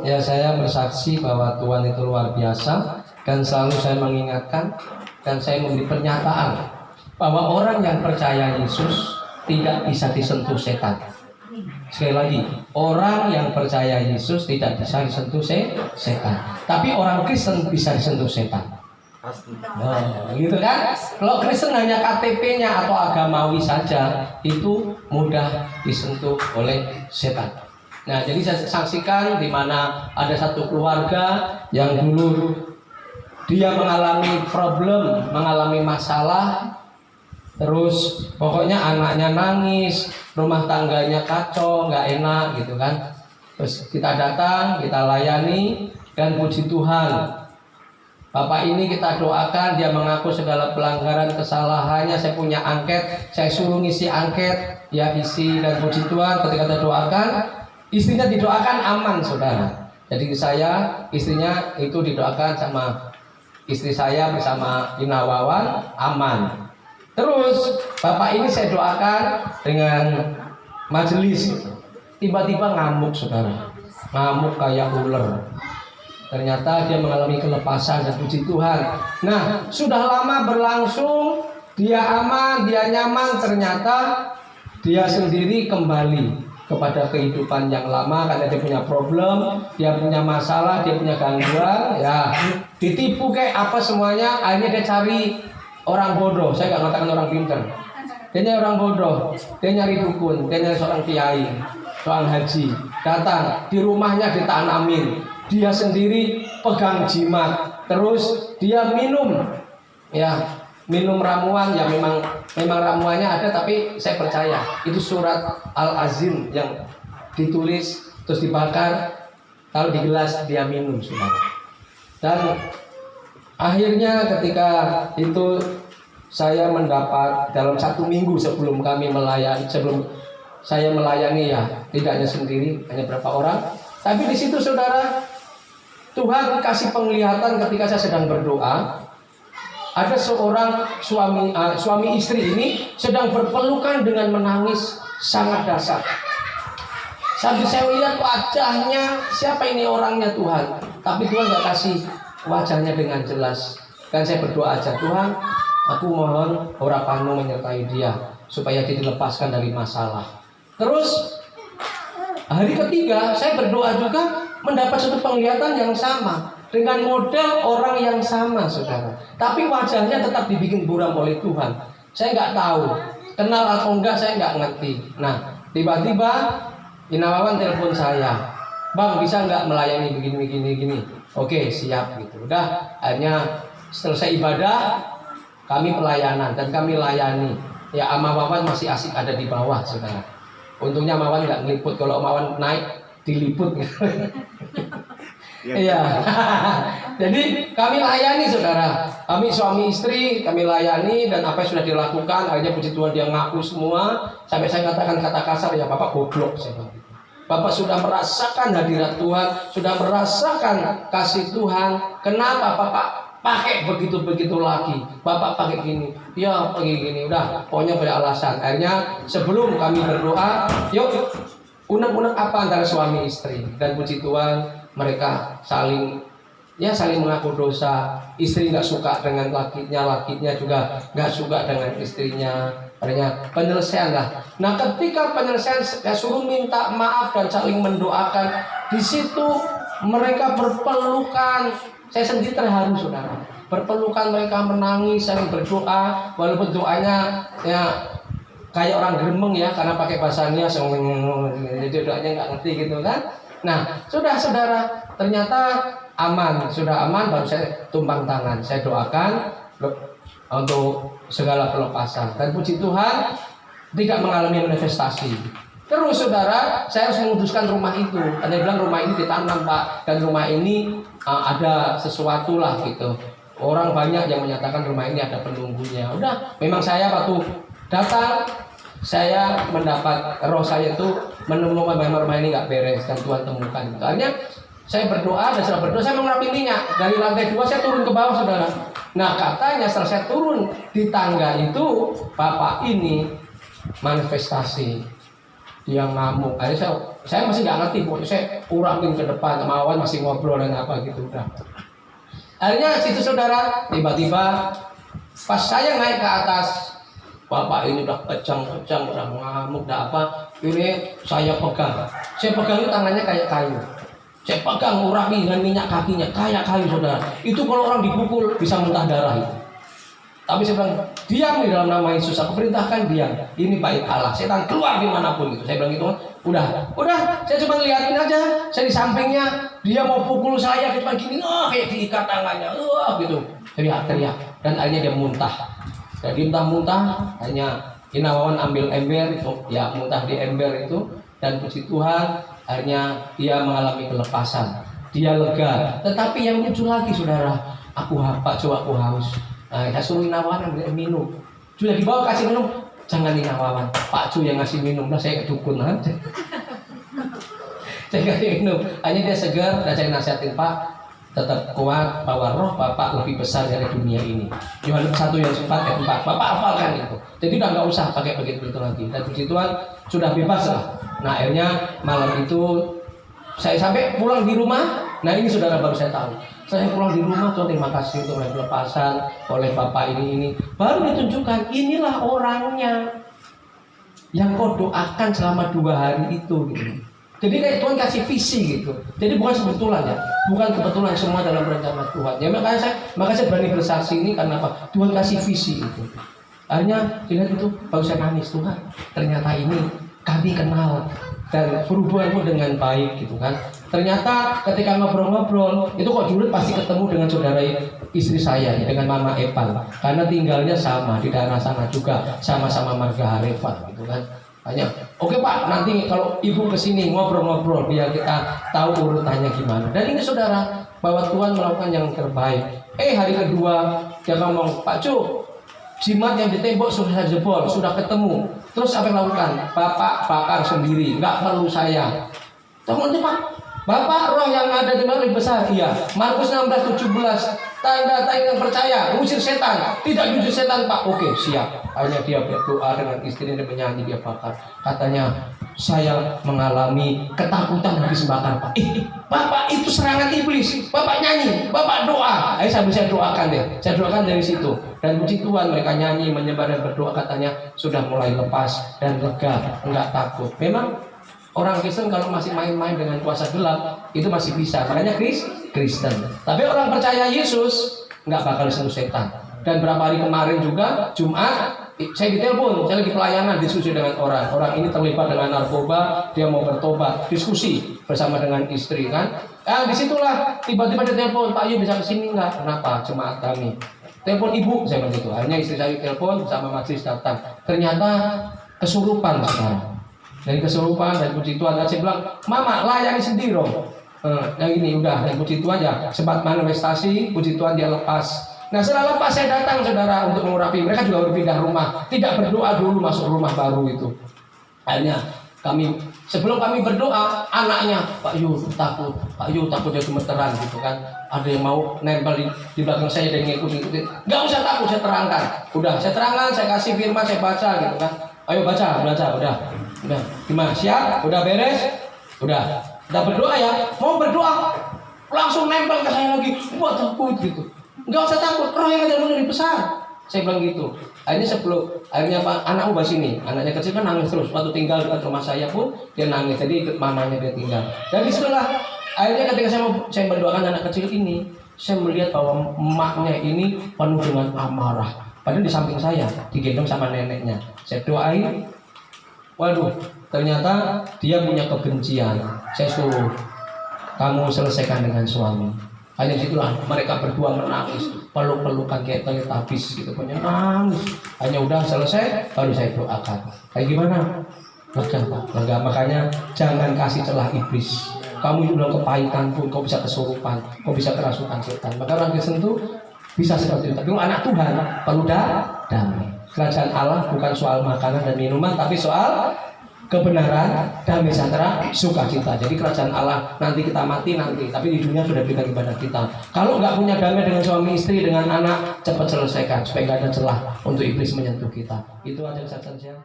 Ya, saya bersaksi bahwa Tuhan itu luar biasa dan selalu saya mengingatkan dan saya memberi pernyataan bahwa orang yang percaya Yesus tidak bisa disentuh setan. Sekali lagi, orang yang percaya Yesus tidak bisa disentuh setan. Tapi orang Kristen bisa disentuh setan. Nah, gitu kan? Kalau Kristen hanya KTP-nya atau agamawi saja, itu mudah disentuh oleh setan. Nah, jadi saya saksikan di mana ada satu keluarga yang dulu dia mengalami problem, mengalami masalah, terus pokoknya anaknya nangis, rumah tangganya kacau, nggak enak gitu kan. Terus kita datang, kita layani, dan puji Tuhan, Bapak ini kita doakan, dia mengaku segala pelanggaran kesalahannya. Saya punya angket, saya suruh ngisi angket, dia isi, dan puji Tuhan ketika kita doakan, istrinya didoakan aman, saudara. Jadi istrinya itu didoakan sama istri saya bersama Ina Wawan, aman. Terus bapak ini saya doakan dengan majelis, tiba-tiba ngamuk, saudara. Ngamuk kayak ular. Ternyata dia mengalami kelepasan dan puji Tuhan. Nah, sudah lama berlangsung, dia aman, dia nyaman. Ternyata dia sendiri kembali kepada kehidupan yang lama karena dia punya problem, dia punya masalah, dia punya gangguan, ya ditipu kayak apa semuanya. Akhirnya dia cari orang bodoh. Saya nggak mengatakan orang pintar. Dia nyari orang bodoh, dia nyari dukun, dia nyari seorang kiai, seorang haji. Datang di rumahnya ditanamin. Dia sendiri pegang jimat, terus dia minum, ya minum ramuan. Ya memang ramuannya ada, tapi saya percaya itu surat Al-Azim yang ditulis terus dibakar, kalau di gelas dia minum, saudara. Dan akhirnya ketika itu saya mendapat dalam 1 minggu sebelum saya melayani, ya tidak hanya sendiri, hanya berapa orang, tapi di situ, saudara, Tuhan kasih penglihatan ketika saya sedang berdoa. Ada seorang suami istri ini sedang berpelukan dengan menangis sangat dahsyat. Sampai saya lihat wajahnya, siapa ini orangnya Tuhan? Tapi Tuhan gak kasih wajahnya dengan jelas. Dan saya berdoa aja, Tuhan, aku mohon Orapanu menyertai dia supaya dia dilepaskan dari masalah. Terus hari ketiga saya berdoa juga, mendapat satu penglihatan yang sama dengan model orang yang sama, saudara. Tapi wajahnya tetap dibikin buram oleh Tuhan. Saya nggak tahu kenal atau enggak, saya nggak ngerti. Nah, tiba-tiba Inawawan telepon saya, Bang, bisa nggak melayani begini. Oke, siap gitu. Udah, akhirnya selesai ibadah, kami pelayanan dan kami layani. Ya, Amawawan masih asik ada di bawah, saudara. Untungnya Mawan nggak ngeliput. Kalau Mawan naik diliput. Iya. Jadi kami layani, saudara. Kami suami istri, kami layani, dan apa yang sudah dilakukan, akhirnya puji Tuhan dia ngaku semua. Sampai saya katakan kata kasar, ya Bapak goblok, saya bilang. Bapak sudah merasakan hadirat Tuhan, sudah merasakan kasih Tuhan. Kenapa Bapak pakai begitu lagi? Bapak pakai gini, ya pakai gini. Udah, pokoknya banyak alasan. Akhirnya sebelum kami berdoa, yuk unek-unek apa antara suami istri. Dan puji Tuhan mereka saling mengaku dosa. Istri nggak suka dengan lakinya juga nggak suka dengan istrinya. Akhirnya penyelesaian lah. Nah, ketika penyelesaian, saya suruh minta maaf dan saling mendoakan. Di situ mereka berpelukan. Saya sendiri terharu, saudara. Berpelukan, mereka menangis, saling berdoa, walaupun doanya ya kayak orang gremeng ya, karena pakai bahasanya, jadi doanya nggak ngerti gitu kan. Nah, sudah, saudara, ternyata aman, sudah aman, baru saya tumpang tangan, saya doakan untuk segala pelepasan. Dan puji Tuhan tidak mengalami manifestasi. Terus, saudara, saya harus menguduskan rumah itu. Dia bilang rumah ini ditanam, Pak, dan rumah ini ada sesuatu lah gitu. Orang banyak yang menyatakan rumah ini ada penunggunya. Udah, memang saya waktu datang, saya mendapat roh saya itu menemukan bahwa rumah ini nggak beres, dan Tuhan temukan. Akhirnya saya berdoa, dan setelah berdoa saya mengurapi minyak. Dari lantai 2 saya turun ke bawah, saudara. Nah, katanya setelah saya turun di tangga itu, Bapak ini manifestasi. dia ngamuk. Akhirnya saya masih nggak ngerti, pokoknya saya urapin ke depan, sama Wawan masih ngobrol dan apa gitu udah. Akhirnya situ saudara, tiba-tiba pas saya naik ke atas, bapak ini udah kejang-kejang, udah ngamuk, udah apa, ini saya pegang itu tangannya kayak kayu. Saya pegang urapi dengan minyak kakinya kayak kayu saudara. Itu kalau orang dipukul bisa muntah darah itu. Tapi saya bilang, diam di dalam nama Yesus, aku perintahkan diam. Ini bait Allah, setan keluar dimanapun gitu. Saya bilang gitu, udah, saya cuma liatin aja. Saya di sampingnya, dia mau pukul saya, dia cuma gini, kayak diikat tangannya, gitu. Teriak-teriak, dan akhirnya dia muntah. Jadi muntah, hanya Inawawan ambil ember itu, ya muntah di ember itu, dan puji Tuhan, akhirnya dia mengalami kelepasan. Dia lega. Tetapi yang muncul lagi, saudara, aku haus. Nah, saya suruh Inawawan ambil minum. Sudah dibawa kasih minum, jangan Inawawan, Pak Cu yang ngasih minum. Nah, saya dukun aja. Saya kasih minum. Hanya dia segar, dan saya nasihatin, Pak, tetap kuat bahwa roh Bapak lebih besar dari dunia ini. Yohanes 1 ayat 4 ayat 4. Bapak hafalkan itu. Jadi udah nggak usah pakai begitu lagi. Dan puji Tuhan sudah bebas lah. Nah, akhirnya malam itu saya sampai pulang di rumah. Nah, ini saudara baru saya tahu. Saya pulang di rumah, Tuhan terima kasih untuk pelepasan oleh Bapak ini. Baru ditunjukkan, inilah orangnya yang kau doakan selama 2 hari itu gitu. Jadi kayak Tuhan kasih visi gitu. Jadi bukan kebetulan ya, bukan kebetulan semua dalam rencana Tuhan. Ya makanya saya berani bersaksi ini karena apa? Tuhan kasih visi itu. Akhirnya dilihat itu, baru saya nangis, Tuhan. Ternyata ini kami kenal dan berhubungan pun dengan baik gitu kan. Ternyata ketika ngobrol-ngobrol itu kok Juliet pasti ketemu dengan saudara istri saya ya, dengan Mama Epan, karena tinggalnya sama di daerah sana juga, sama-sama marga Harefat gitu kan. Hanya, oke Pak, nanti kalau ibu kesini ngobrol-ngobrol biar kita tahu urutannya gimana. Dan ini saudara, bahwa Tuhan melakukan yang terbaik. Hari kedua dia ngomong, Pak Cu, jimat yang di tembok sudah jebol, sudah ketemu. Terus apa yang lakukan? Bapak bakar sendiri, nggak perlu saya. Tunggu Pak, Bapak roh yang ada di mana lebih besar? Iya. Markus 16:17. Tanda-tanda yang percaya, usir setan. Tidak usir setan, Pak. Oke, siap. Hanya dia berdoa dengan istrinya dan menyanyi, dia bakar. Katanya, saya mengalami ketakutan habis bakar, Pak. Bapak itu serangan iblis. Bapak nyanyi, Bapak doa. Sambil saya doakan deh. Saya doakan dari situ. Dan puji Tuhan mereka nyanyi, menyebar dan berdoa, katanya sudah mulai lepas dan lega, enggak takut. Memang orang Kristen kalau masih main-main dengan kuasa gelap itu masih bisa, makanya Kristen. Tapi orang percaya Yesus nggak bakal disentuh setan. Dan berapa hari kemarin juga Jumat saya ditelepon, saya lagi pelayanan diskusi dengan orang. Orang ini terlibat dengan narkoba, dia mau bertobat, diskusi bersama dengan istri kan. Disitulah tiba-tiba dia telepon, Pak Yu bisa kesini nggak? Kenapa? Jemaat kami. Telepon ibu, saya begitu. Akhirnya istri saya telepon sama majelis datang. Ternyata kesurupan sekarang. Dari kesurupan dan puji Tuhan, dan saya bilang, Mama layani sendiri dong. Yang ini udah, dan puji Tuhan ya, sempat manifestasi, puji Tuhan dia lepas. Nah setelah lepas saya datang saudara untuk mengurapi. Mereka juga berpindah rumah, tidak berdoa dulu masuk rumah baru itu. Akhirnya sebelum kami berdoa, anaknya Pak Yu takut dia gemeteran gitu kan. Ada yang mau nempel di belakang saya dan ngikutin. Gak usah takut, saya terangkan. Udah, saya terangkan, saya kasih firman, saya baca gitu kan. Ayo baca, udah. Gimana? Siap? Udah beres? Udah berdoa ya? Mau berdoa? Langsung nempel ke saya lagi. Gua takut gitu. Enggak usah takut, roh yang ada lebih besar. Saya bilang gitu. Akhirnya Pak, anakmu bahas ini. Anaknya kecil kan nangis terus. Waktu tinggal dekat rumah saya pun dia nangis. Jadi ikut mamanya dia tinggal. Dan disitulah akhirnya ketika saya mendoakan anak kecil ini, saya melihat bahwa emaknya ini penuh dengan amarah. Padahal di samping saya digendong sama neneknya. Saya doain. Waduh, ternyata dia punya kebencian. Saya suruh, kamu selesaikan dengan suami. Hanya situlah mereka berdua menangis, peluk-pelukan kayak teletabis gitu, punya nangis. Hanya udah selesai, baru saya doakan. Kayak gimana? Lega Pak, lega. Makanya jangan kasih celah iblis. Kamu udah kepahitan pun, kau bisa kesurupan, kau bisa kerasukan setan. Maka orang Kristen itu bisa seperti itu. Tapi anak Tuhan perlu damai. Kerajaan Allah bukan soal makanan dan minuman, tapi soal kebenaran, damai sejahtera, sukacita. Jadi kerajaan Allah nanti kita mati nanti, tapi di dunia sudah berikan kepada kita. Kalau nggak punya damai dengan suami istri, dengan anak, cepat selesaikan supaya nggak ada celah untuk iblis menyentuh kita. Itu aja kesaksian saya.